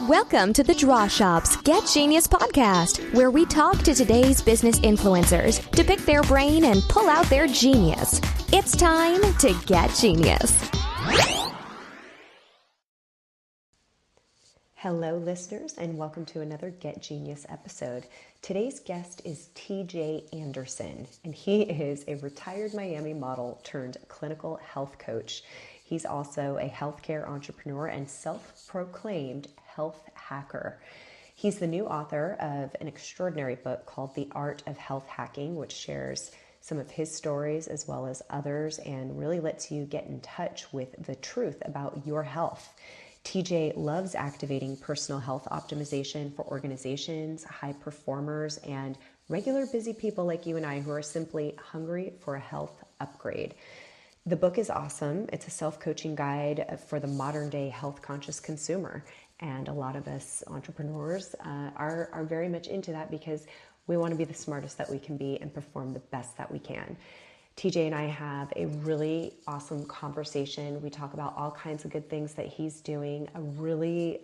Welcome to the Draw Shop's Get Genius podcast, where we talk to today's business influencers to pick their brain and pull out their genius. It's time to get genius. Hello, listeners, and welcome to another Get Genius episode. Today's guest is TJ Anderson, and he is a retired Miami model turned clinical health coach. He's also a healthcare entrepreneur and self-proclaimed health hacker. He's the new author of an extraordinary book called The Art of Health Hacking, which shares some of his stories as well as others and really lets you get in touch with the truth about your health. TJ loves activating personal health optimization for organizations, high performers, and regular busy people like you and I who are simply hungry for a health upgrade. The book is awesome. It's a self-coaching guide for the modern-day health-conscious consumer. And a lot of us entrepreneurs are very much into that because we want to be the smartest that we can be and perform the best that we can. TJ and I have a really awesome conversation. We talk about all kinds of good things that he's doing, a really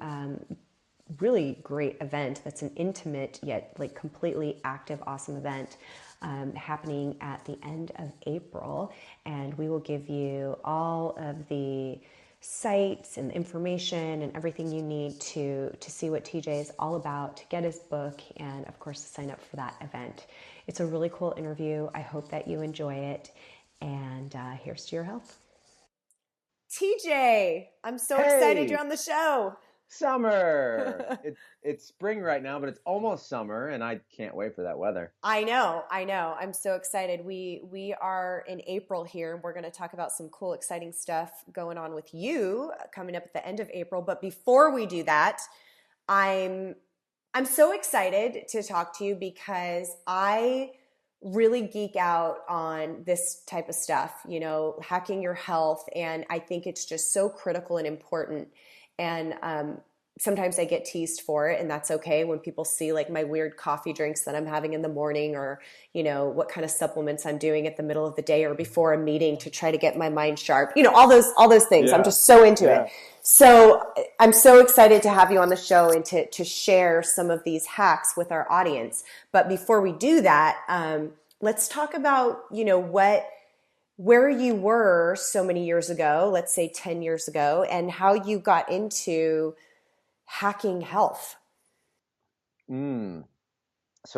great event that's an intimate yet like completely active, awesome event happening at the end of April. And we will give you all of the sites and information and everything you need to see what TJ is all about, to get his book, and of course to sign up for that event. It's a really cool interview. I hope that you enjoy it. And here's to your health. TJ, I'm so excited you're on the show. Summer. It's spring right now, but it's almost summer, and I can't wait for that weather. I know. I'm so excited. We are in April here, and we're going to talk about some cool, exciting stuff going on with you coming up at the end of April. But before we do that, I'm so excited to talk to you because I really geek out on this type of stuff, hacking your health. And I think it's just so critical and important. And sometimes I get teased for it, and that's okay when people see like my weird coffee drinks that I'm having in the morning, or, what kind of supplements I'm doing at the middle of the day or before a meeting to try to get my mind sharp, all those things. Yeah. I'm just so into it. So I'm so excited to have you on the show and to share some of these hacks with our audience. But before we do that, let's talk about, where you were so many years ago, let's say 10 years ago, and how you got into hacking health. So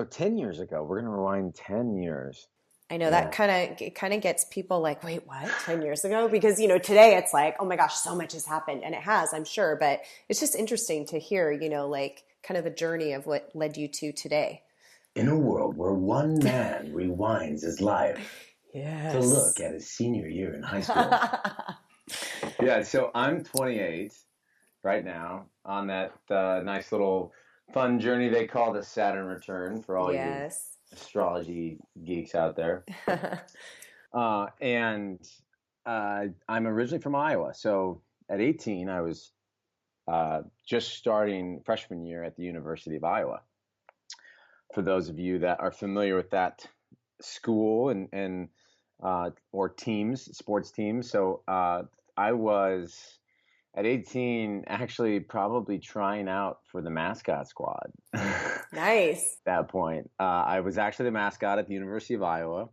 10 years ago, we're going to rewind 10 years. I know that kind of gets people like, wait, what? 10 years ago? Because, today it's like, oh my gosh, so much has happened. And it has, I'm sure. But it's just interesting to hear, like kind of the journey of what led you to today. In a world where one man rewinds his life. Yes. To look at his senior year in high school. Yeah, so I'm 28 right now on that nice little fun journey they call the Saturn return for all you astrology geeks out there. And I'm originally from Iowa. So at 18, I was just starting freshman year at the University of Iowa. For those of you that are familiar with that school and or teams, sports teams. So I was at 18 actually probably trying out for the mascot squad. Nice. At that point. I was actually the mascot at the University of Iowa.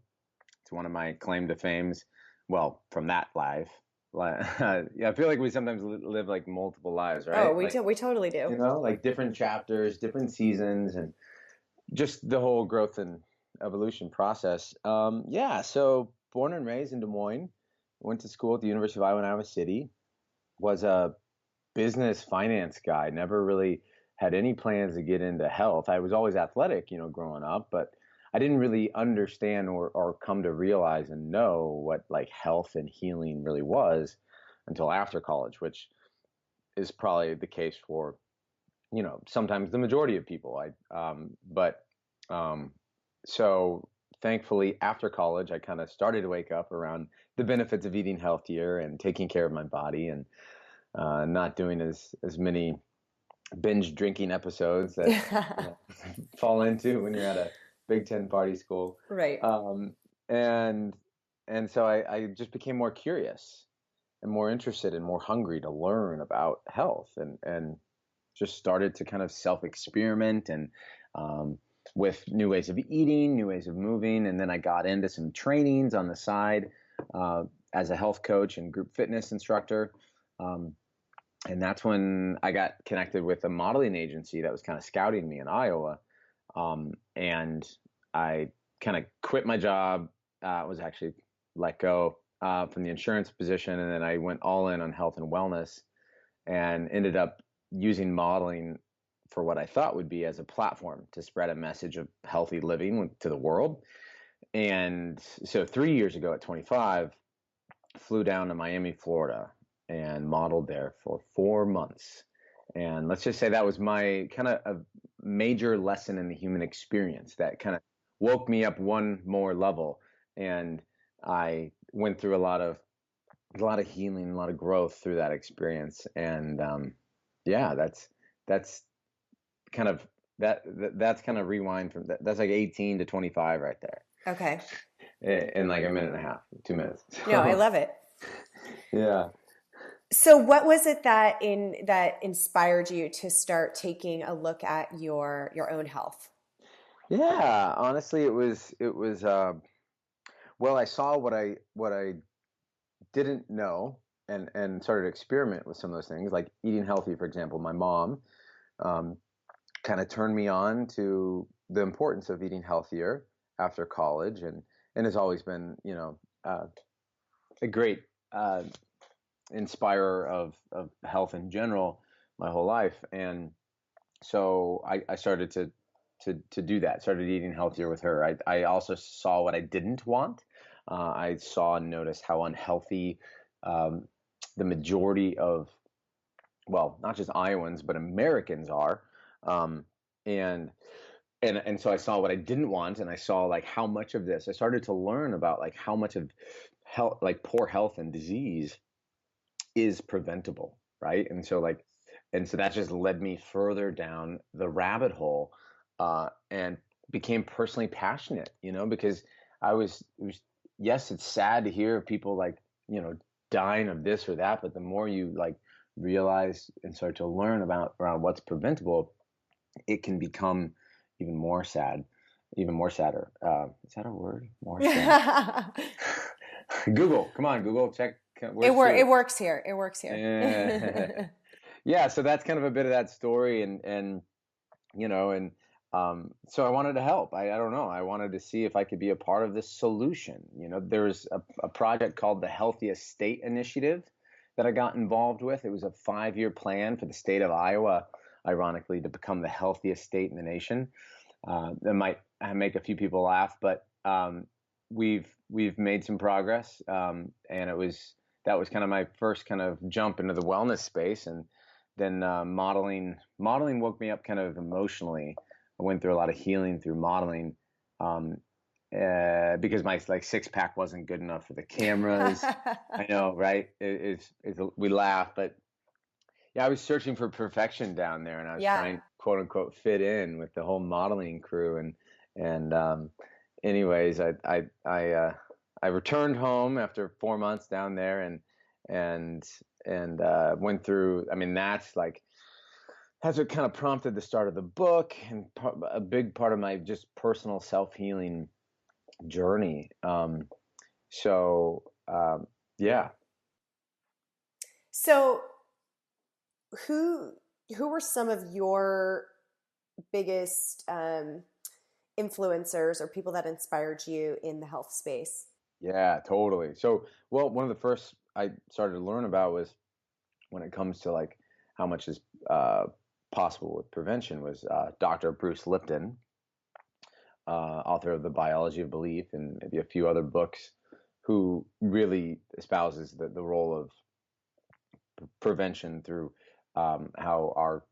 It's one of my claim to fames. Well, from that life. Yeah, I feel like we sometimes live like multiple lives, right? Oh, we totally do. Like different chapters, different seasons, and just the whole growth and evolution process. So born and raised in Des Moines, went to school at the University of Iowa in Iowa City, was a business finance guy, never really had any plans to get into health. I was always athletic, growing up, but I didn't really understand or come to realize and know what like health and healing really was until after college, which is probably the case for, sometimes the majority of people. So thankfully, after college, I kind of started to wake up around the benefits of eating healthier and taking care of my body and not doing as many binge drinking episodes that fall into when you're at a Big Ten party school. Right. And so I just became more curious and more interested and more hungry to learn about health. And just started to kind of self-experiment and with new ways of eating, new ways of moving. And then I got into some trainings on the side as a health coach and group fitness instructor. And that's when I got connected with a modeling agency that was kind of scouting me in Iowa. And I kind of quit my job, was actually let go from the insurance position. And then I went all in on health and wellness and ended up using modeling for what I thought would be as a platform to spread a message of healthy living to the world. And so 3 years ago at 25, flew down to Miami, Florida, and modeled there for 4 months. And let's just say that was my kind of a major lesson in the human experience that kind of woke me up one more level. And I went through a lot of healing, a lot of growth through that experience. And yeah, that's kind of that's kind of rewind from that. That's like 18 to 25 right there. Okay. In like a minute and a half, 2 minutes. No, I love it. Yeah. So what was it that inspired you to start taking a look at your own health? Yeah, honestly, it was well, I saw what I didn't know and started to experiment with some of those things, like eating healthy, for example. My mom kind of turned me on to the importance of eating healthier after college, and has always been, a great inspirer of health in general my whole life. And so I started to do that, started eating healthier with her. I also saw what I didn't want. I saw and noticed how unhealthy the majority of, well, not just Iowans, but Americans are. And so I saw what I didn't want, and I saw like how much of this, I started to learn about like how much of health, like poor health and disease is preventable, right? And so that just led me further down the rabbit hole, and became personally passionate, because yes, it's sad to hear people like, dying of this or that, but the more you like realize and start to learn around what's preventable, it can become even more sadder. Is that a word? More sad. Google, come on, Google, check. It works here. Yeah. Yeah. So that's kind of a bit of that story, and so I wanted to help. I don't know. I wanted to see if I could be a part of this solution. There's a project called the Healthiest State Initiative that I got involved with. It was a 5-year plan for the state of Iowa, ironically, to become the healthiest state in the nation. That might make a few people laugh, but we've made some progress, and that was kind of my first kind of jump into the wellness space. And then modeling woke me up kind of emotionally. I went through a lot of healing through modeling, because my like 6-pack wasn't good enough for the cameras. I know, right? We laugh, but yeah, I was searching for perfection down there, and I was trying, quote unquote, fit in with the whole modeling crew. And anyways, I returned home after 4 months down there, and went through. I mean, that's what kind of prompted the start of the book, and a big part of my just personal self-healing journey. Yeah. So who were some of your biggest influencers or people that inspired you in the health space? Yeah, totally. So, well, one of the first I started to learn about was when it comes to like how much is possible with prevention was Dr. Bruce Lipton, author of The Biology of Belief and maybe a few other books, who really espouses the role of prevention through how our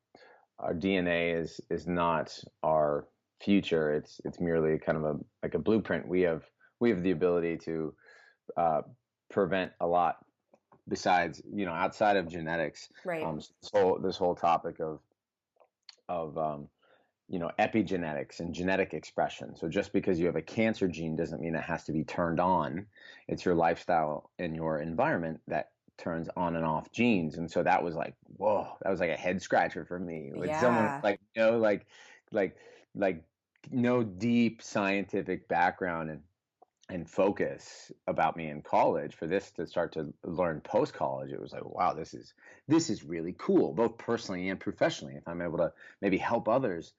DNA is not our future. It's merely kind of a blueprint. We have the ability to prevent a lot besides, outside of genetics. Right. This whole topic of epigenetics and genetic expression. So just because you have a cancer gene doesn't mean it has to be turned on. It's your lifestyle and your environment that turns on and off genes. And so that was like, whoa, that was like a head scratcher for me. With someone Yeah. like, like, like no deep scientific background and focus about me in college, for this to start to learn post college, it was like, wow, this is really cool, both personally and professionally, if I'm able to maybe help others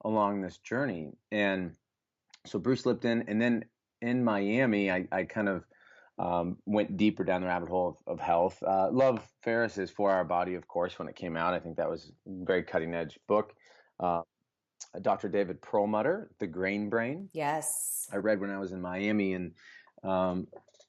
along this journey. And so Bruce Lipton, and then in Miami, I kind of went deeper down the rabbit hole of health. Love Ferris's 4 Hour Body, of course, when it came out. I think that was a very cutting edge book. Uh, Dr. David Perlmutter, The Grain Brain. Yes. I read when I was in Miami, and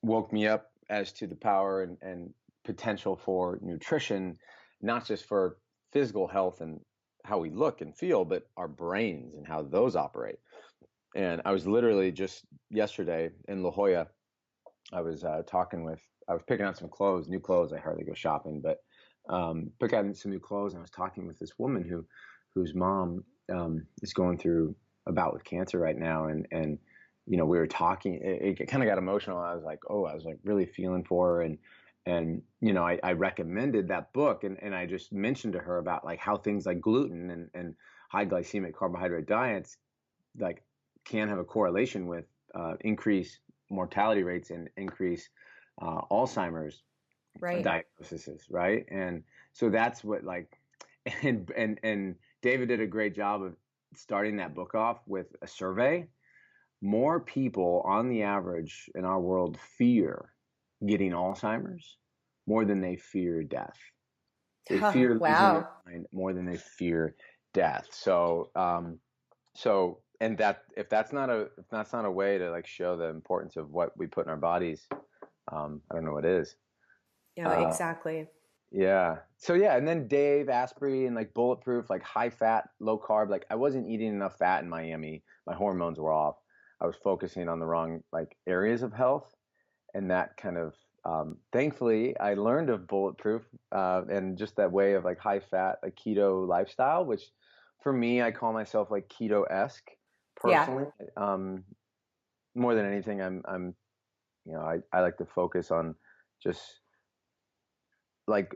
woke me up as to the power and potential for nutrition, not just for physical health and how we look and feel, but our brains and how those operate. And I was literally just yesterday in La Jolla. I was I was picking out some clothes, new clothes. I hardly go shopping, but pick out some new clothes. And I was talking with this woman whose mom is going through a bout with cancer right now. And we were talking, it kind of got emotional. I was like really feeling for her. And I recommended that book, and I just mentioned to her about like how things like gluten and high glycemic carbohydrate diets like can have a correlation with increased mortality rates and increased Alzheimer's diagnoses, right? And so that's what and David did a great job of starting that book off with a survey. More people on the average in our world fear getting Alzheimer's more than they fear death. They fear losing their mind more than they fear death. So, and that if that's not a way to like show the importance of what we put in our bodies, I don't know what is. Yeah, exactly. Yeah. So yeah, and then Dave Asprey and like Bulletproof, like high fat, low carb. Like I wasn't eating enough fat in Miami. My hormones were off. I was focusing on the wrong like areas of health, and that kind of thankfully I learned of Bulletproof and just that way of like high fat, like keto lifestyle, which for me I call myself like keto-esque personally. More than anything, I'm I like to focus on just like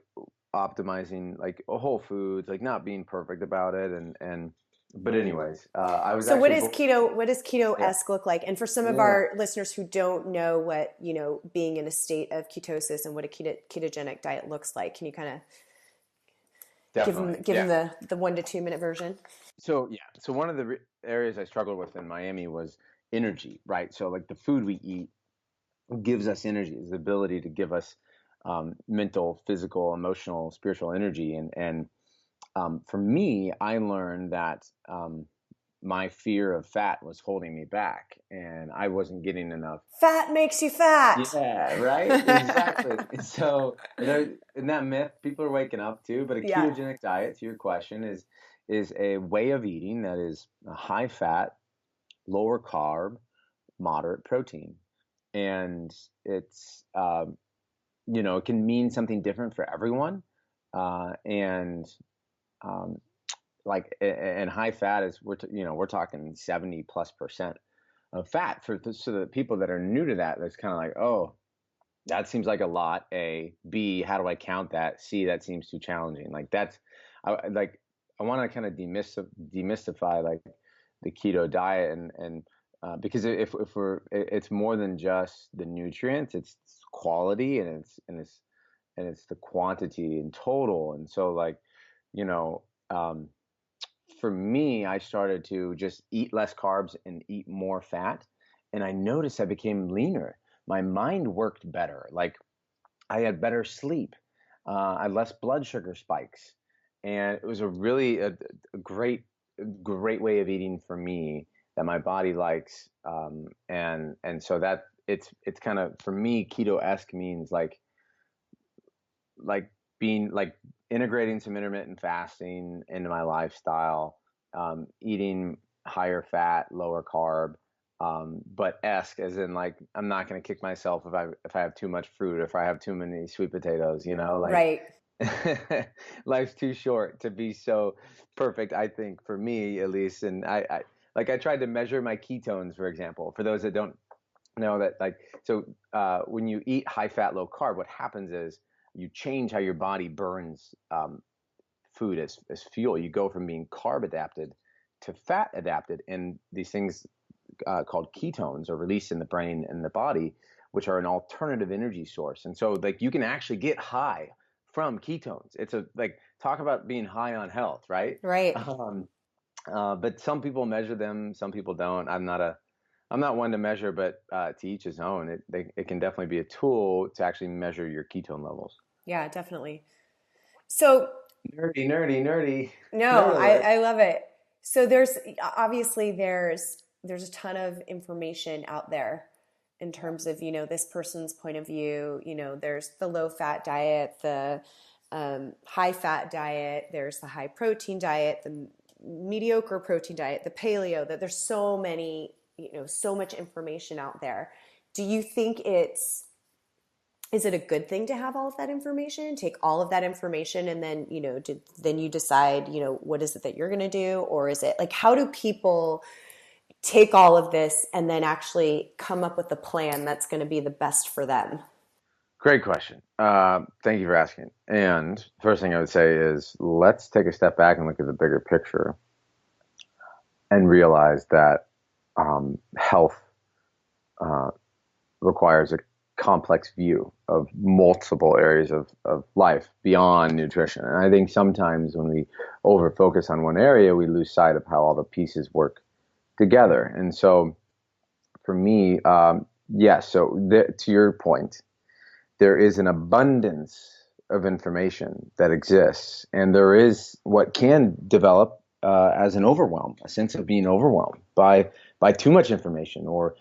optimizing like whole foods, like not being perfect about it, and but anyways, I was So actually what does keto-esque look like? And for some of our listeners who don't know what, being in a state of ketosis and what a ketogenic diet looks like, can you kind of give them the 1 to 2 minute version? So one of the areas I struggled with in Miami was energy, right? So like the food we eat gives us energy, is the ability to give us mental, physical, emotional, spiritual energy. And for me, I learned that my fear of fat was holding me back, and I wasn't getting enough. Fat makes you fat. Yeah, right? Exactly. So in that myth, people are waking up to, but a ketogenic diet, to your question, is a way of eating that is a high fat, lower carb, moderate protein. And it's it can mean something different for everyone, and and high fat is we're talking 70+% of fat so the people that are new to that, that's kind of like, oh, that seems like a lot. A, B, how do I count that? C, that seems too challenging. Like that's I want to kind of demystify like the keto diet and because if it's more than just the nutrients, it's quality and it's the quantity in total. And so like, for me, I started to just eat less carbs and eat more fat. And I noticed I became leaner. My mind worked better. Like I had better sleep. I had less blood sugar spikes. And it was a really a great way of eating for me that my body likes. And so that it's kind of, for me, keto-esque means like being like integrating some intermittent fasting into my lifestyle, eating higher fat, lower carb, but esque as in like I'm not going to kick myself if I have too much fruit, if I have too many sweet potatoes, like right. Life's too short to be so perfect, I think, for me at least. And I tried to measure my ketones, for example, for those that don't know that, like, so when you eat high fat, low carb, what happens is you change how your body burns food as fuel. You go from being carb adapted to fat adapted, and these things called ketones are released in the brain and the body, which are an alternative energy source. And so like you can actually get high from ketones. It's like talk about being high on health, right? Right. But some people measure them, some people don't. I'm not one to measure, but to each his own. It can definitely be a tool to actually measure your ketone levels. Yeah, definitely. So Nerdy. no, Nerd alert. I love it. So there's obviously there's a ton of information out there in terms of, this person's point of view. There's the low fat diet, the high fat diet, there's the high protein diet, the mediocre protein diet, the paleo, that there's so many, so much information out there. Do you think is it a good thing to have all of that information? Take all of that information and then, then you decide, what is it that you're going to do? Or is it like, how do people take all of this and then actually come up with a plan that's going to be the best for them? Great question. Thank you for asking. And first thing I would say is let's take a step back and look at the bigger picture and realize that health requires a complex view of multiple areas of life beyond nutrition. And I think sometimes when we over focus on one area, we lose sight of how all the pieces work together. And so for me, yes, so to your point, there is an abundance of information that exists, and there is what can develop as an overwhelm, a sense of being overwhelmed by too much information, or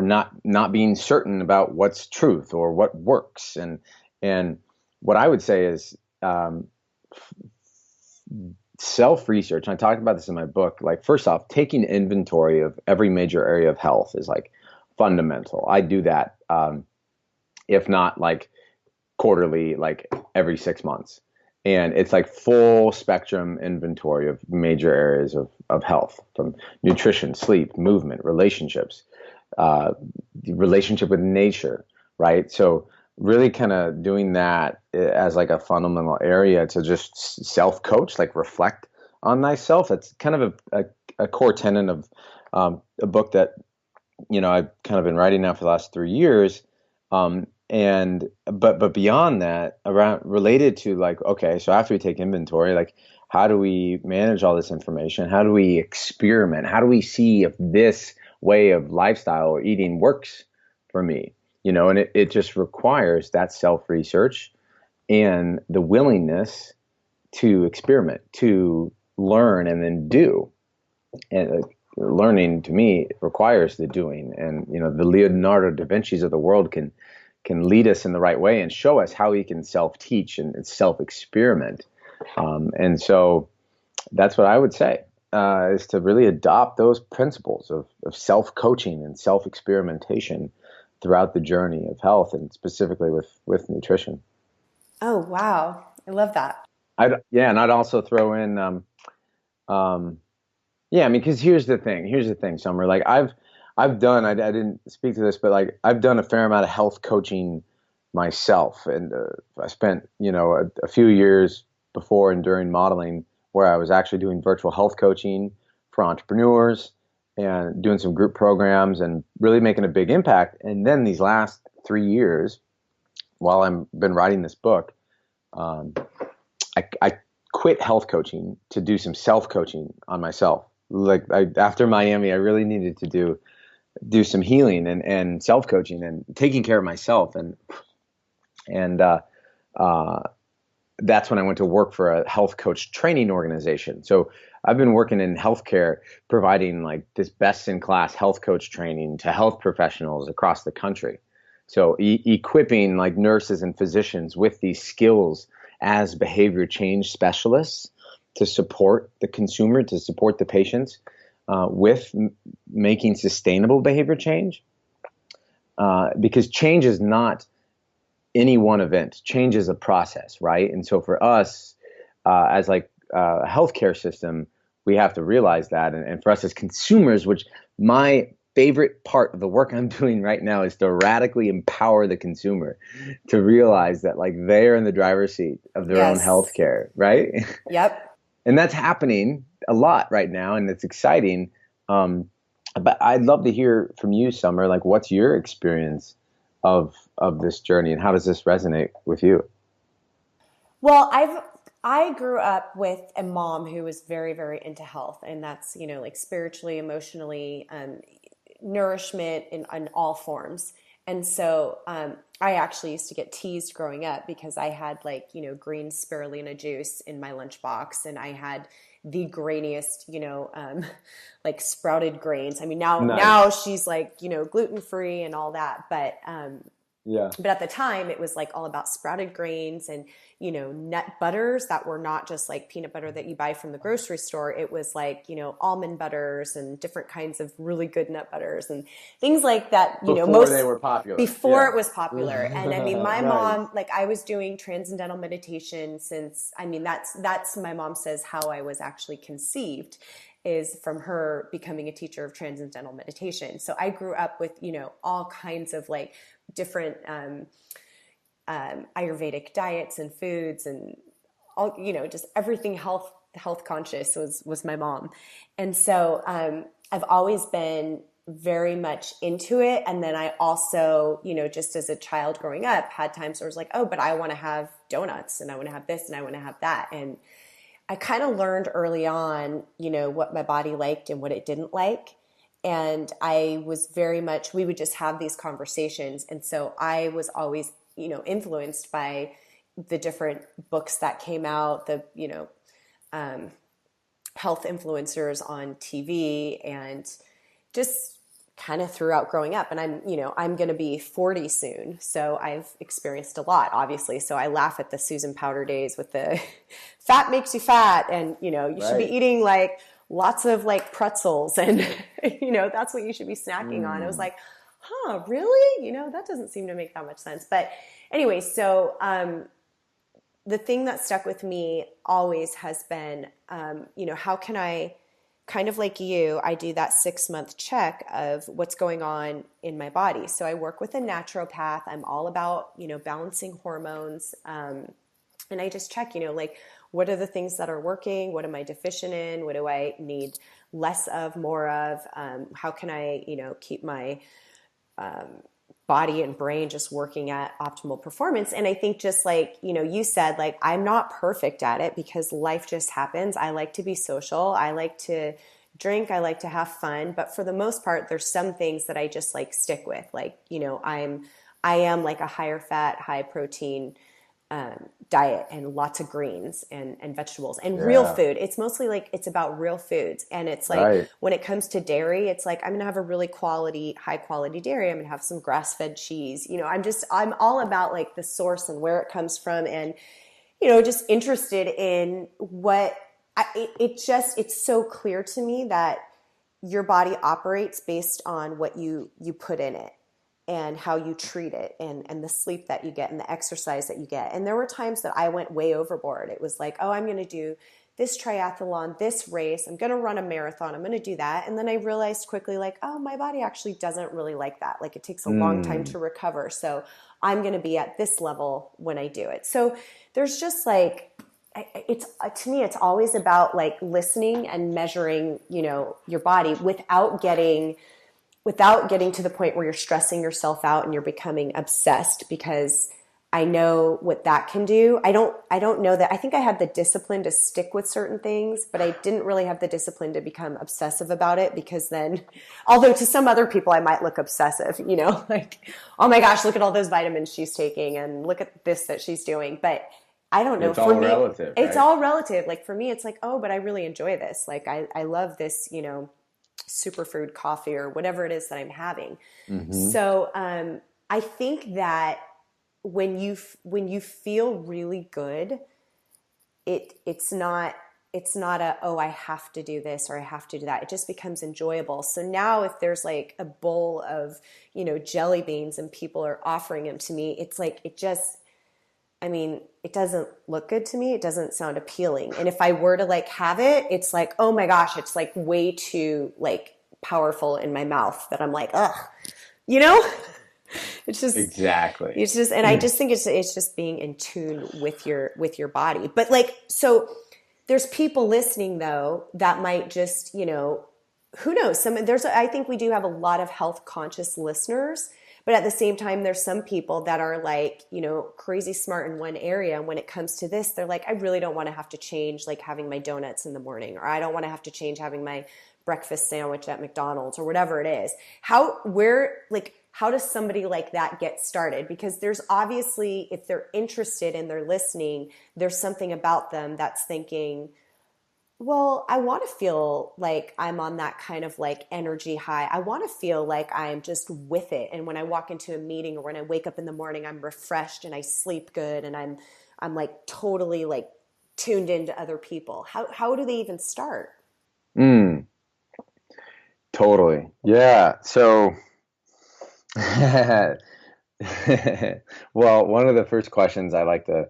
not being certain about what's truth or what works. And what I would say is self-research. And I talked about this in my book. Like, first off, taking inventory of every major area of health is like fundamental. I do that, if not like quarterly, like every 6 months. And it's like full spectrum inventory of major areas of health, from nutrition, sleep, movement, relationships, relationship with nature, right? So really kind of doing that as like a fundamental area to just self-coach, like reflect on thyself. It's kind of a core tenet of a book that, I've kind of been writing now for the last 3 years. But beyond that, around related to like, okay, so after we take inventory, like how do we manage all this information? How do we experiment? How do we see if this way of lifestyle or eating works for me? And it just requires that self-research and the willingness to experiment, to learn and then do. And learning to me requires the doing. And, the Leonardo da Vinci's of the world can lead us in the right way and show us how we can self-teach and self-experiment. And so that's what I would say, is to really adopt those principles of self-coaching and self-experimentation throughout the journey of health, and specifically with nutrition. Oh, wow. I love that. And I'd also throw in, because here's the thing, Summer, like I've done, I didn't speak to this, but like I've done a fair amount of health coaching myself. And I spent, a few years before and during modeling where I was actually doing virtual health coaching for entrepreneurs and doing some group programs and really making a big impact. And then these last 3 years, while I've been writing this book, I quit health coaching to do some self-coaching on myself. Like after Miami, I really needed to do some healing and self-coaching and taking care of myself. And that's when I went to work for a health coach training organization. So I've been working in healthcare, providing like this best-in-class health coach training to health professionals across the country. So equipping like nurses and physicians with these skills as behavior change specialists to support the consumer, to support the patients with making sustainable behavior change. Because change is not any one event. Change is a process, right? And so for us, as like a healthcare system, we have to realize that. And for us as consumers, which my favorite part of the work I'm doing right now is to radically empower the consumer to realize that like they're in the driver's seat of their own healthcare, right? Yep. And that's happening a lot right now, and it's exciting. But I'd love to hear from you, Summer. Like, what's your experience of this journey, and how does this resonate with you? Well, I grew up with a mom who was very, very into health, and that's, you know, like spiritually, emotionally, nourishment in all forms. And so I actually used to get teased growing up because I had like, you know, green spirulina juice in my lunchbox, and I had the grainiest, you know, like sprouted grains. I mean, now she's like, you know, gluten-free and all that, but but at the time it was like all about sprouted grains and, you know, nut butters that were not just like peanut butter that you buy from the grocery store. It was like, you know, almond butters and different kinds of really good nut butters and things like that, you know, before they were popular. Before it was popular. And I mean, my mom, like I was doing transcendental meditation since, I mean, that's my mom says how I was actually conceived is from her becoming a teacher of transcendental meditation. So I grew up with, you know, all kinds of like different Ayurvedic diets and foods and all, you know, just everything health conscious was my mom. And so I've always been very much into it. And then I also, you know, just as a child growing up, had times where I was like, oh, but I want to have donuts and I want to have this and I want to have that. And I kind of learned early on, you know, what my body liked and what it didn't like. And I was very much, we would just have these conversations. And so I was always, you know, influenced by the different books that came out, the, you know, health influencers on TV and just kind of throughout growing up. And I'm, you know, I'm going to be 40 soon. So I've experienced a lot, obviously. So I laugh at the Susan Powder days with the fat makes you fat. And, you know, you should be eating like lots of like pretzels and, you know, that's what you should be snacking on. I was like, huh, really? You know, that doesn't seem to make that much sense. But anyway, so the thing that stuck with me always has been, you know, how can I, kind of like you, I do that 6-month check of what's going on in my body. So I work with a naturopath. I'm all about, you know, balancing hormones. And I just check, you know, like what are the things that are working? What am I deficient in? What do I need less of, more of? How can I, you know, keep my body and brain just working at optimal performance? And I think just like, you know, you said, like, I'm not perfect at it because life just happens. I like to be social. I like to drink. I like to have fun. But for the most part, there's some things that I just like stick with. Like, you know, I am like a higher fat, high protein diet and lots of greens and vegetables and real food. It's mostly like, it's about real foods. And it's like, when it comes to dairy, it's like, I'm going to have a really high quality dairy. I'm going to have some grass-fed cheese. You know, I'm all about like the source and where it comes from. And, you know, just interested in what it's so clear to me that your body operates based on what you put in it and how you treat it and the sleep that you get and the exercise that you get. And there were times that I went way overboard. It was like, oh, I'm going to do this triathlon, this race. I'm going to run a marathon. I'm going to do that. And then I realized quickly like, oh, my body actually doesn't really like that. Like it takes a long time to recover. So I'm going to be at this level when I do it. So there's just like, it's to me, it's always about like listening and measuring, you know, your body without getting to the point where you're stressing yourself out and you're becoming obsessed, because I know what that can do. I don't know that. I think I had the discipline to stick with certain things, but I didn't really have the discipline to become obsessive about it, because then, although to some other people I might look obsessive, you know, like, oh my gosh, look at all those vitamins she's taking and look at this that she's doing. But I don't know. It's all relative. It's all relative. Like for me, it's like, oh, but I really enjoy this. Like I love this, you know, superfood coffee or whatever it is that I'm having. Mm-hmm. So I think that when you feel really good, it's not a, oh, I have to do this or I have to do that. It just becomes enjoyable. So now if there's like a bowl of, you know, jelly beans and people are offering them to me, it's like, it doesn't look good to me. It doesn't sound appealing. And if I were to like have it, it's like, oh my gosh, it's like way too like powerful in my mouth that I'm like, ugh, you know, it's just, Exactly. it's just, and I just think it's just being in tune with your body. But like, so there's people listening though, that might just, you know, who knows? I think we do have a lot of health conscious listeners, but at the same time, there's some people that are like, you know, crazy smart in one area. And when it comes to this, they're like, I really don't want to have to change like having my donuts in the morning, or I don't want to have to change having my breakfast sandwich at McDonald's, or whatever it is. How does somebody like that get started? Because there's obviously, if they're interested and they're listening, there's something about them that's thinking, well, I want to feel like I'm on that kind of like energy high. I want to feel like I'm just with it. And when I walk into a meeting or when I wake up in the morning, I'm refreshed and I sleep good and I'm like totally like tuned into other people. How do they even start? Totally. Yeah. So, well, one of the first questions I like to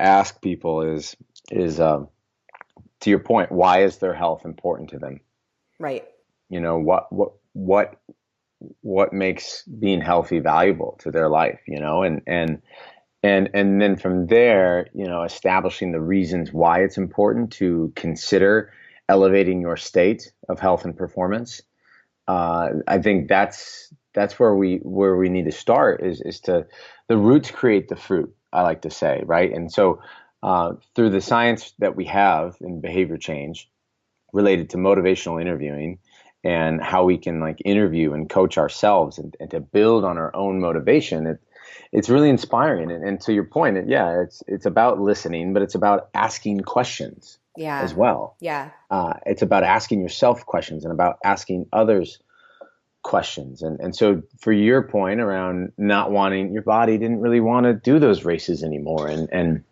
ask people is to your point, why is their health important to them? Right. You know, what makes being healthy valuable to their life, you know, and then from there, you know, establishing the reasons why it's important to consider elevating your state of health and performance. I think that's where we need to start is to the roots create the fruit, I like to say, right? And so through the science that we have in behavior change related to motivational interviewing and how we can like interview and coach ourselves and to build on our own motivation, it's really inspiring. And to your point, it's about listening, but it's about asking questions as well. Yeah. It's about asking yourself questions and about asking others questions. And so for your point around not wanting, your body didn't really want to do those races anymore. And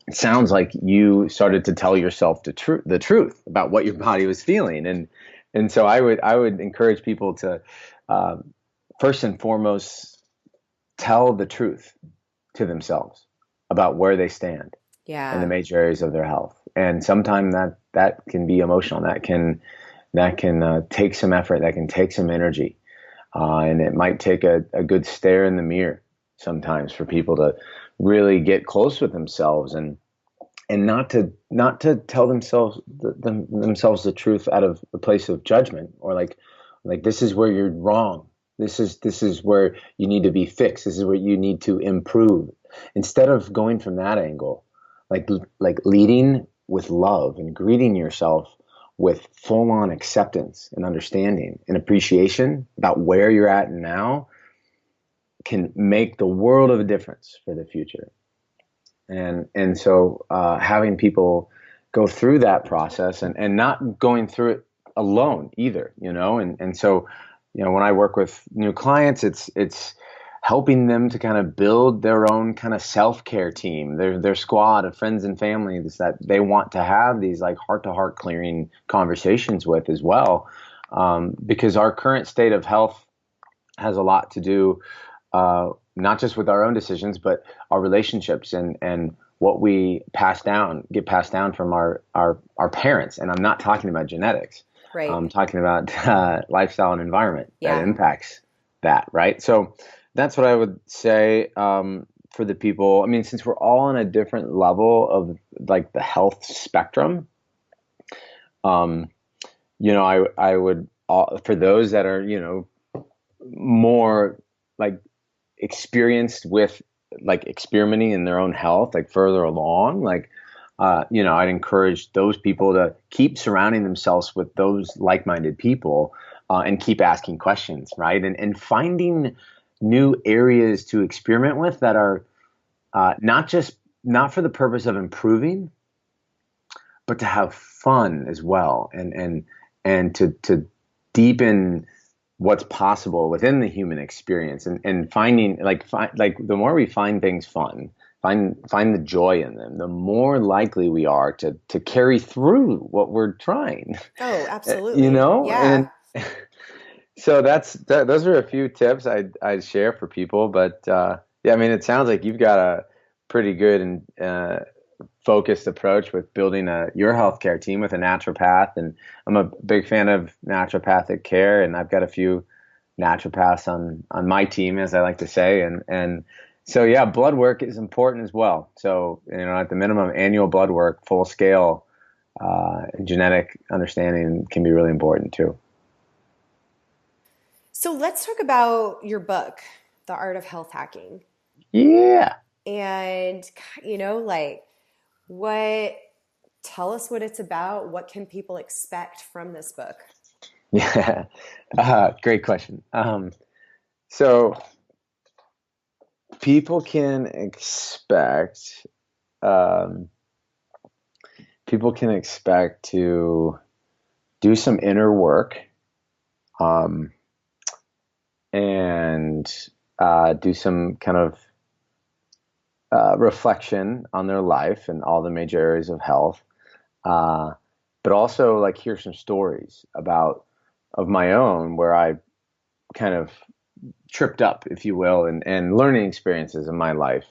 it sounds like you started to tell yourself the truth about what your body was feeling. And so I would encourage people to, first and foremost, tell the truth to themselves about where they stand in the major areas of their health. And sometimes that can be emotional. That can take some effort. That can take some energy. And it might take a good stare in the mirror sometimes for people to really get close with themselves and not to tell themselves the truth out of a place of judgment or like this is where you're wrong. This is where you need to be fixed. This is where you need to improve. Instead of going from that angle, like leading with love and greeting yourself with full-on acceptance and understanding and appreciation about where you're at now can make the world of a difference for the future. And so having people go through that process and not going through it alone either, you know, and so, you know, when I work with new clients, it's helping them to kind of build their own kind of self-care team, their squad of friends and families that they want to have these like heart-to-heart clearing conversations with as well, because our current state of health has a lot to do not just with our own decisions, but our relationships and what we get passed down from our parents. And I'm not talking about genetics. Right. I'm talking about lifestyle and environment that impacts that, right? So that's what I would say for the people. I mean, since we're all on a different level of like the health spectrum, you know, I would, for those that are, you know, more like experienced with like experimenting in their own health, like further along, like, you know, I'd encourage those people to keep surrounding themselves with those like-minded people and keep asking questions, right? And finding new areas to experiment with that are not for the purpose of improving, but to have fun as well, and to deepen what's possible within the human experience, and finding like the more we find things fun, find the joy in them, the more likely we are to carry through what we're trying. Oh, absolutely. You know? Yeah. And so those are a few tips I'd share for people, but yeah, I mean, it sounds like you've got a pretty good and focused approach with building your healthcare team with a naturopath. And I'm a big fan of naturopathic care, and I've got a few naturopaths on my team, as I like to say. And so, yeah, blood work is important as well. So, at the minimum, annual blood work, full scale, genetic understanding can be really important too. So let's talk about your book, The Art of Health Hacking. Yeah. And, tell us what it's about. What can people expect from this book? Yeah. Great question. So people can expect, to do some inner work, and do some kind of reflection on their life and all the major areas of health, but also like hear some stories of my own where I kind of tripped up, if you will, and learning experiences in my life.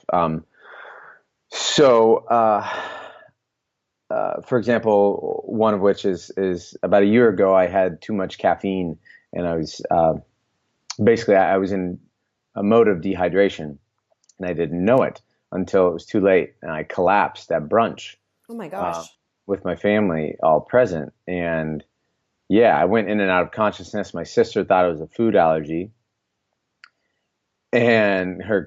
For example, one of which is about a year ago, I had too much caffeine, and I was basically I was in a mode of dehydration, and I didn't know it until it was too late, and I collapsed at brunch. Oh my gosh. With my family all present, and yeah, I went in and out of consciousness. My sister thought it was a food allergy, and her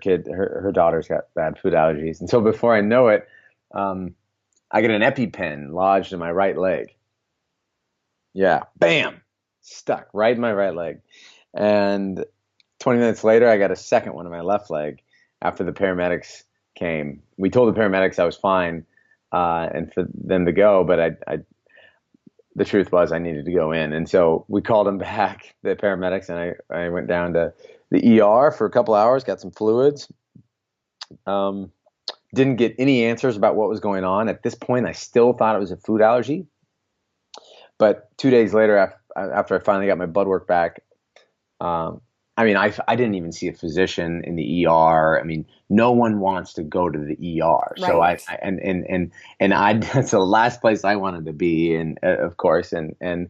daughter's got bad food allergies, and so before I know it, I get an EpiPen lodged in my right leg. Yeah, bam, stuck right in my right leg, and 20 minutes later, I got a second one in my left leg. After the paramedics came, we told the paramedics I was fine, and for them to go, but the truth was I needed to go in. And so we called them back, the paramedics, and I went down to the ER for a couple hours, got some fluids. Didn't get any answers about what was going on. At this point, I still thought it was a food allergy. But 2 days later, after I finally got my blood work back, I didn't even see a physician in the ER. I mean, no one wants to go to the ER. Right. So that's the last place I wanted to be, and of course, and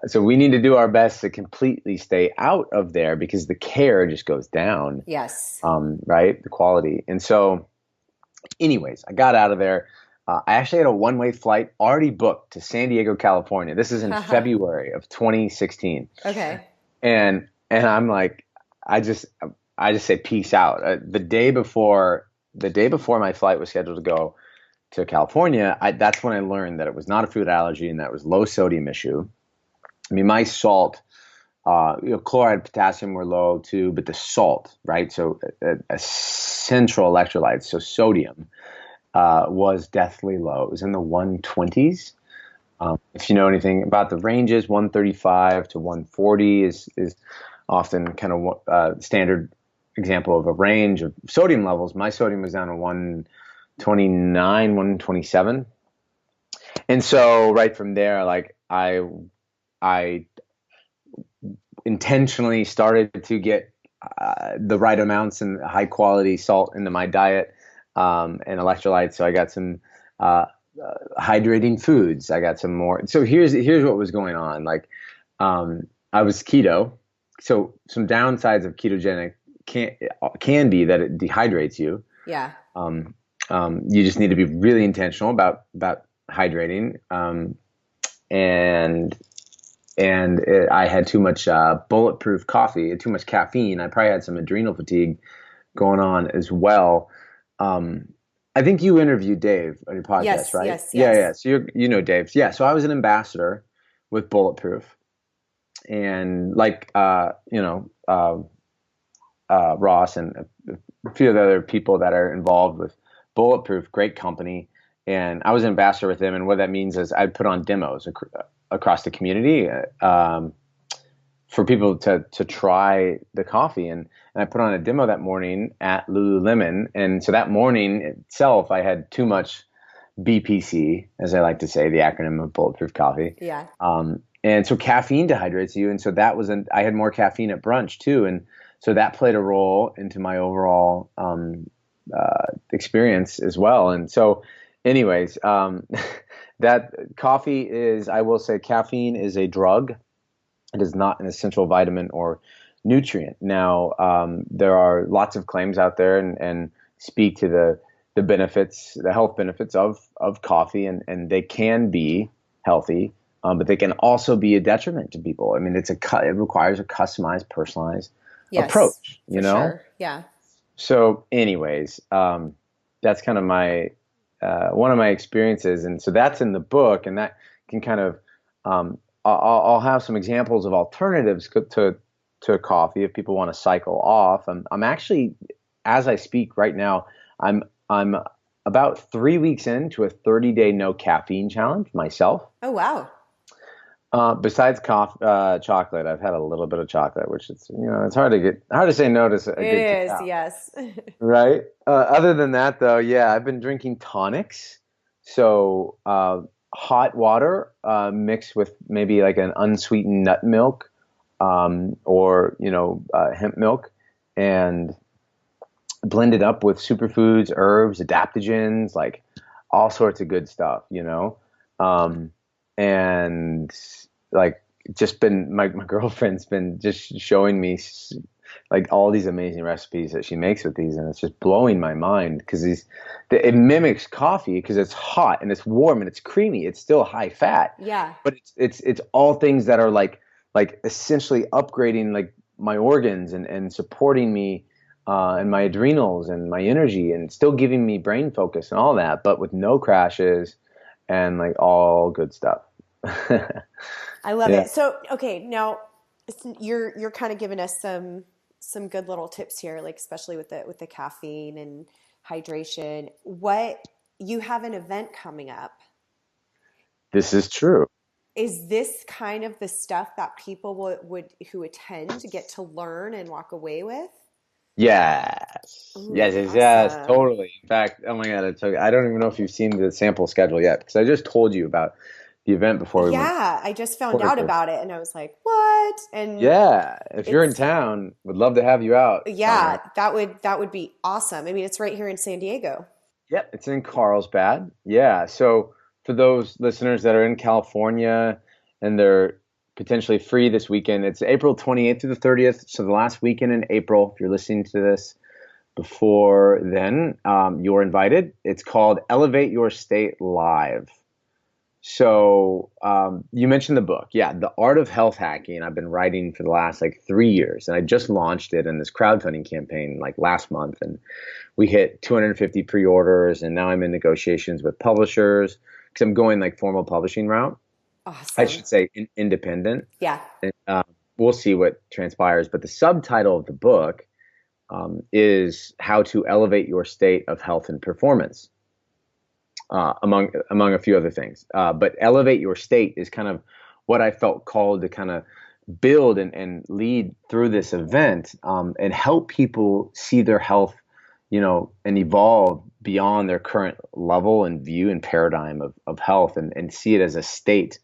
so we need to do our best to completely stay out of there because the care just goes down. Yes. Right, the quality. And so, anyways, I got out of there. I actually had a one-way flight already booked to San Diego, California. This is in February of 2016. Okay. And I'm like, I just say peace out. The day before my flight was scheduled to go to California, that's when I learned that it was not a food allergy and that it was low sodium issue. I mean, my salt, chloride, potassium were low too, but the salt, right? So a central electrolyte, so sodium, was deathly low. It was in the 120s. If you know anything about the ranges, 135 to 140 is often kind of standard example of a range of sodium levels. My sodium was down to 129, 127. And so right from there, like I intentionally started to get the right amounts and high quality salt into my diet, and electrolytes. So I got some hydrating foods. I got some more. So here's what was going on. Like, I was keto. So some downsides of ketogenic can be that it dehydrates you. Yeah. You just need to be really intentional about hydrating. I had too much bulletproof coffee, too much caffeine. I probably had some adrenal fatigue going on as well. I think you interviewed Dave on your podcast, yes, right? Yes. Yeah. So you know Dave. Yeah. So I was an ambassador with Bulletproof, and like Ross and a few of the other people that are involved with Bulletproof, great company. And I was an ambassador with them, and what that means is I'd put on demos across the community for people to try the coffee. And I put on a demo that morning at Lululemon. And so that morning itself, I had too much BPC, as I like to say, the acronym of Bulletproof Coffee. Yeah. And so caffeine dehydrates you. And so I had more caffeine at brunch too. And so that played a role into my overall experience as well. And so anyways, that coffee is, I will say, caffeine is a drug. It is not an essential vitamin or nutrient. Now, there are lots of claims out there and speak to the benefits, the health benefits of coffee, and they can be healthy, but they can also be a detriment to people. I mean, it requires a customized, personalized Yes, approach, for sure. Yeah. So, anyways, that's kind of my one of my experiences, and so that's in the book, and that can kind of I'll have some examples of alternatives to coffee if people want to cycle off. I'm actually, as I speak right now, I'm about 3 weeks into a 30-day no caffeine challenge myself. Oh, wow. Besides chocolate, I've had a little bit of chocolate, which is, it's hard to say no to a It good is, cacao, yes. right? Other than that, though, yeah, I've been drinking tonics. So hot water mixed with maybe like an unsweetened nut milk, or hemp milk, and blended up with superfoods, herbs, adaptogens, like all sorts of good stuff. And like just been my girlfriend's been just showing me like all these amazing recipes that she makes with these, and it's just blowing my mind because it mimics coffee because it's hot and it's warm and it's creamy. It's still high fat, Yeah. but it's all things that are like essentially upgrading like my organs and supporting me, and my adrenals and my energy, and still giving me brain focus and all that, but with no crashes and like all good stuff. I love Yeah. it. So, okay, now you're kind of giving us some good little tips here, like especially with the caffeine and hydration. What you have an event coming up. This is true. Is this kind of the stuff that people would who attend get to learn and walk away with? Yes. Yes, Ooh, yes, yes, awesome. totally. In fact, oh my God, I don't even know if you've seen the sample schedule yet because I just told you about the event before we went Yeah, I just found out recorded. about it and I was like, "What?" And Yeah, if you're in it's town, would love to have you out yeah, sometime. that would be awesome. I mean, it's right here in San Diego. Yep, it's in Carlsbad. Yeah, so for those listeners that are in California and they're potentially free this weekend, it's April 28th through the 30th, so the last weekend in April. If you're listening to this before then, you're invited. It's called Elevate Your State Live. So you mentioned the book. Yeah, The Art of Health Hacking. I've been writing for the last like 3 years, and I just launched it in this crowdfunding campaign like last month, and we hit 250 pre-orders, and now I'm in negotiations with publishers because I'm going like formal publishing route. I Awesome. should say independent. Yeah. And, we'll see what transpires. But the subtitle of the book is How to Elevate Your State of Health and Performance, among a few other things. But elevate your state is kind of what I felt called to kind of build and lead through this event, and help people see their health, and evolve beyond their current level and view and paradigm of health, and see it as a state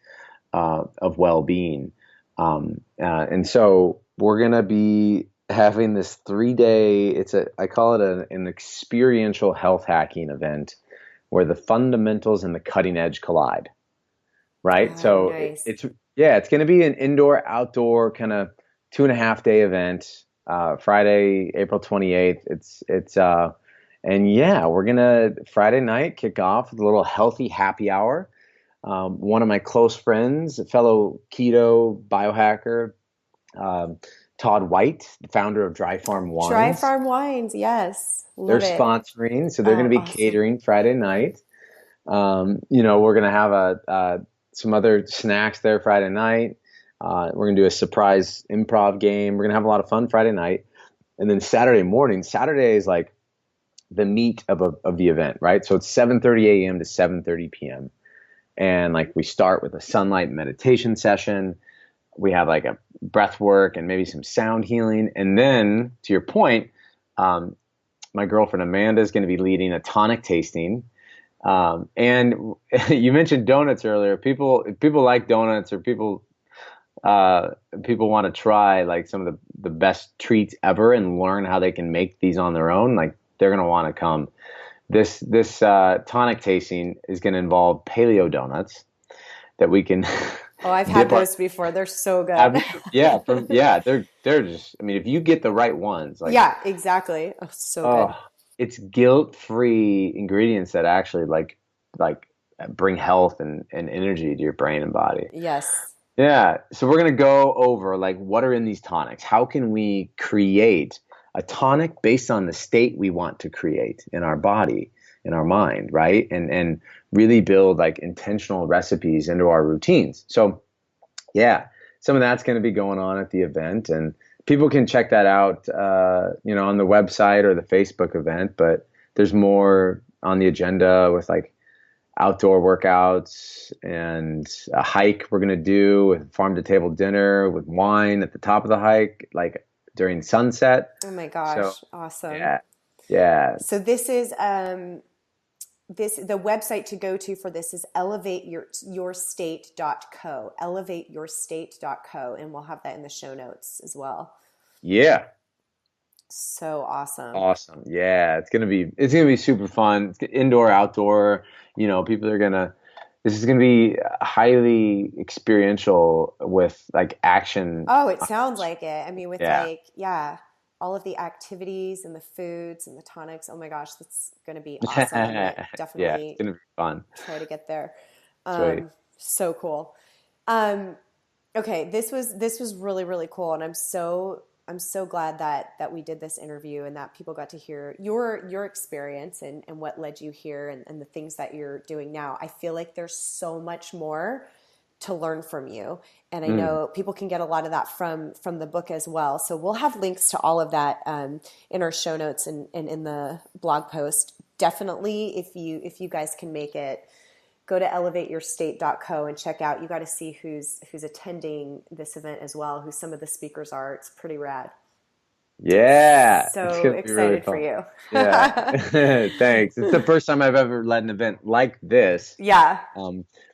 of well-being. And so we're going to be having this 3-day, I call it an experiential health hacking event where the fundamentals and the cutting edge collide, right? Oh, So nice. it's going to be an indoor outdoor kind of 2.5 day event. Friday, April 28th. And yeah, we're going to Friday night kick off with a little healthy happy hour. One of my close friends, a fellow keto biohacker, um, Todd White, the founder of Dry Farm Dry Wines. farm wines. Yes. They're Love it. sponsoring, so they're going Oh, to be awesome. catering Friday night. We're going to have some other snacks there Friday night. We're going to do a surprise improv game. We're going to have a lot of fun Friday night. And then Saturday morning, Saturday is like the meat of the event, right? So it's 7:30 a.m. to 7:30 p.m. And like we start with a sunlight meditation session. We have like a breath work and maybe some sound healing. And then to your point, my girlfriend Amanda is going to be leading a tonic tasting. And you mentioned donuts earlier. People like donuts, or people want to try like some of the best treats ever and learn how they can make these on their own. Like they're going to want to come this tonic tasting is going to involve paleo donuts that we can Oh, I've had dip our. those before. They're so Have good. you? Yeah, they're just. I mean, if you get the right ones, like Yeah, exactly. Oh, so good. oh, it's guilt-free ingredients that actually like bring health and energy to your brain and body. Yes. Yeah. So we're gonna go over like what are in these tonics. How can we create a tonic based on the state we want to create in our body, in our mind, right? And really build like intentional recipes into our routines. So yeah, some of that's going to be going on at the event, and people can check that out, on the website or the Facebook event. But there's more on the agenda with like outdoor workouts and a hike we're going to do with farm to table dinner with wine at the top of the hike, like during sunset. Oh my So gosh. Awesome. yeah, yeah, So this is the website to go to for this is elevateyourstate.co. Elevateyourstate.co, and we'll have that in the show notes as well. yeah. So awesome. Awesome. Yeah, it's gonna be super fun. It's indoor, outdoor. People are gonna. This is gonna be highly experiential with like action. Oh, it sounds like it. I mean, with Yeah. all of the activities and the foods and the tonics. Oh my gosh, that's going to be awesome. I'm going to Yeah, it's definitely gonna be fun. try to get there. Sweet. So cool. Um, okay, this was really really cool, and I'm so glad that we did this interview and that people got to hear your experience and what led you here and the things that you're doing now. I feel like there's so much more to learn from you. And I know people can get a lot of that from the book as well. So we'll have links to all of that in our show notes and in the blog post. Definitely, if you guys can make it, go to elevateyourstate.co and check out. You got to see who's attending this event as well, who some of the speakers are. It's pretty rad. Yeah, So it's gonna be really excited for fun. you. Yeah, thanks. It's the first time I've ever led an event like this. Yeah.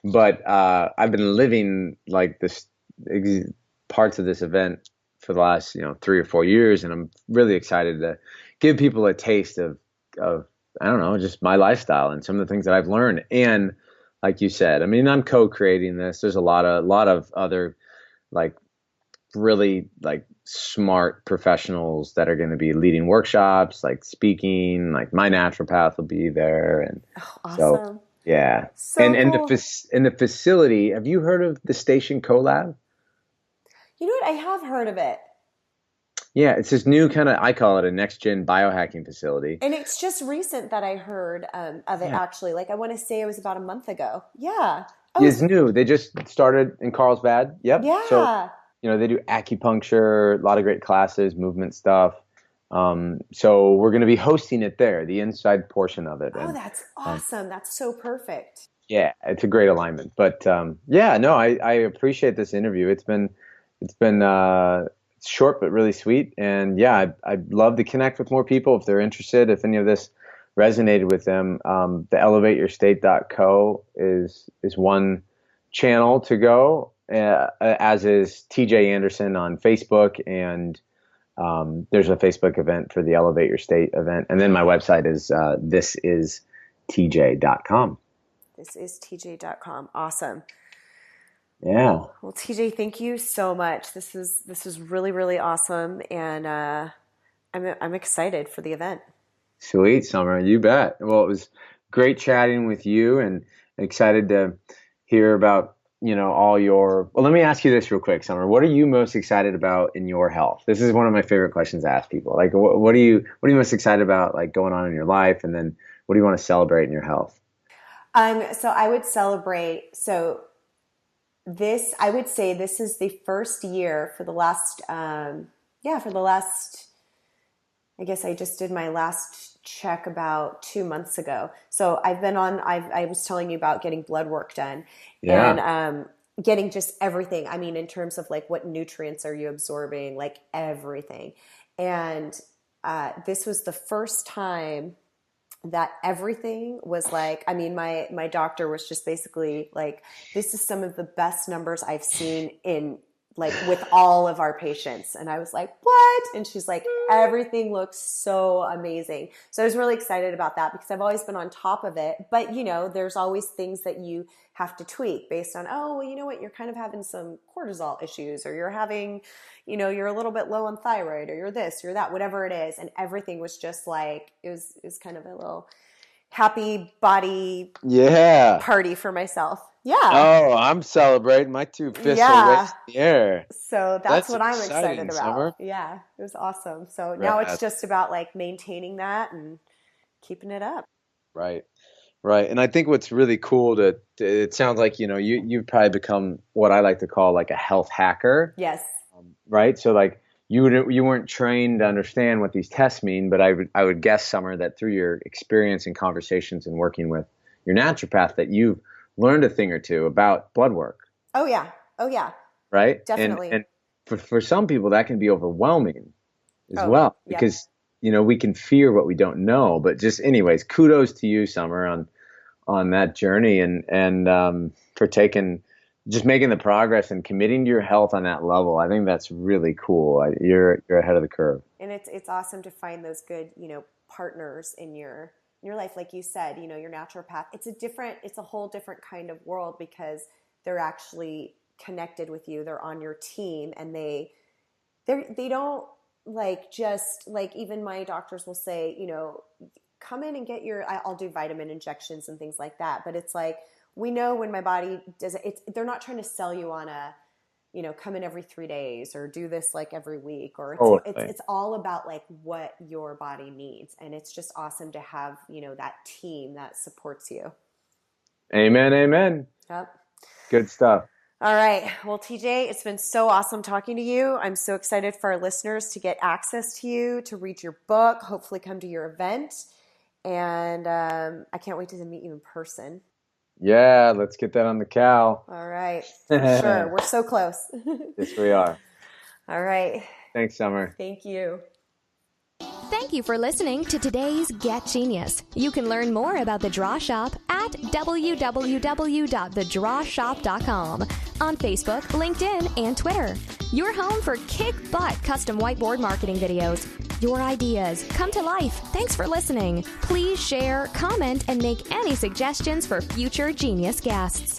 But I've been living like this parts of this event for the last 3 or 4 years, and I'm really excited to give people a taste of I don't know, just my lifestyle and some of the things that I've learned. And like you said, I mean, I'm co-creating this. There's a lot of other like really like smart professionals that are going to be leading workshops, like speaking, like my naturopath will be there. And so Awesome. yeah. So And cool. the facility, have you heard of the Station Collab? You know what? I have heard of it. Yeah, it's this new kind of, I call it a next gen biohacking facility. And it's just recent that I heard of it, Yeah. actually. Like, I want to say it was about a month ago. Yeah. It's new. They just started in Carlsbad. Yep. So, Yeah. they do acupuncture, a lot of great classes, movement stuff. So we're going to be hosting it there, the inside portion of it. Oh, And that's um, awesome. That's so perfect. yeah, it's a great alignment. But yeah, no, I appreciate this interview. It's been short but really sweet. And yeah, I'd love to connect with more people if they're interested. If any of this resonated with them, the elevateyourstate.co is one channel to go, as is TJ Anderson on Facebook, and there's a Facebook event for the Elevate Your State event, and then my website is thisistj.com. This is tj.com. Awesome. Yeah. Well, TJ, thank you so much. This is really, really awesome. And I'm excited for the event. Sweet, Summer. You bet. Well, it was great chatting with you, and excited to hear about, all your, well, let me ask you this real quick, Summer. What are you most excited about in your health? This is one of my favorite questions to ask people. Like, what are you most excited about, like, going on in your life? And then what do you want to celebrate in your health? So I would celebrate. So I would say this is the first year for the last, I guess I just did my last check about 2 months ago. So I was telling you about getting blood work done. Yeah. And getting just everything. I mean, in terms of like what nutrients are you absorbing, like everything. And this was the first time that everything was like, I mean, my doctor was just basically like, this is some of the best numbers I've seen in like with all of our patients. And I was like, what? And she's like, everything looks so amazing. So I was really excited about that because I've always been on top of it. But, you know, there's always things that you have to tweak based on, oh, well, you know what, you're kind of having some cortisol issues, or you're having, you know, you're a little bit low on thyroid, or you're this, you're that, whatever it is. And everything was just like, it was kind of a little happy body party for myself. Yeah. Oh, I'm celebrating. My two fists are raised in the air. So that's what I'm excited about. Summer. Yeah, it was awesome. So now it's just about like maintaining that and keeping it up. Right. And I think what's really cool it sounds like, you know, you've probably become what I like to call like a health hacker. Yes. Right. So like you weren't trained to understand what these tests mean, but I would guess, Summer, that through your experience and conversations and working with your naturopath that you've learned a thing or two about blood work. Oh yeah. Right. Definitely. And for some people that can be overwhelming as well, because, you know, we can fear what we don't know. But just anyways, kudos to you, Summer, on that journey and for making the progress and committing to your health on that level. I think that's really cool. You're ahead of the curve. And it's awesome to find those good, you know, partners in your life. Like you said, you know, your naturopath, it's a whole different kind of world because they're actually connected with you. They're on your team, and they don't like, just like, even my doctors will say, you know, come in and get I'll do vitamin injections and things like that. But it's like, we know when my body does it, they're not trying to sell you on a, you know, come in every 3 days or do this like every week, or it's all about like what your body needs. And it's just awesome to have, you know, that team that supports you. Amen. Yep. Good stuff. All right. Well, TJ, it's been so awesome talking to you. I'm so excited for our listeners to get access to you, to read your book, hopefully come to your event. And I can't wait to meet you in person. Yeah, let's get that on the cow. All right. For sure. We're so close. Yes, we are. All right. Thanks, Summer. Thank you. Thank you for listening to today's Get Genius. You can learn more about The Draw Shop at www.thedrawshop.com, on Facebook, LinkedIn, and Twitter. Your home for kick-butt custom whiteboard marketing videos. Your ideas come to life. Thanks for listening. Please share, comment, and make any suggestions for future genius guests.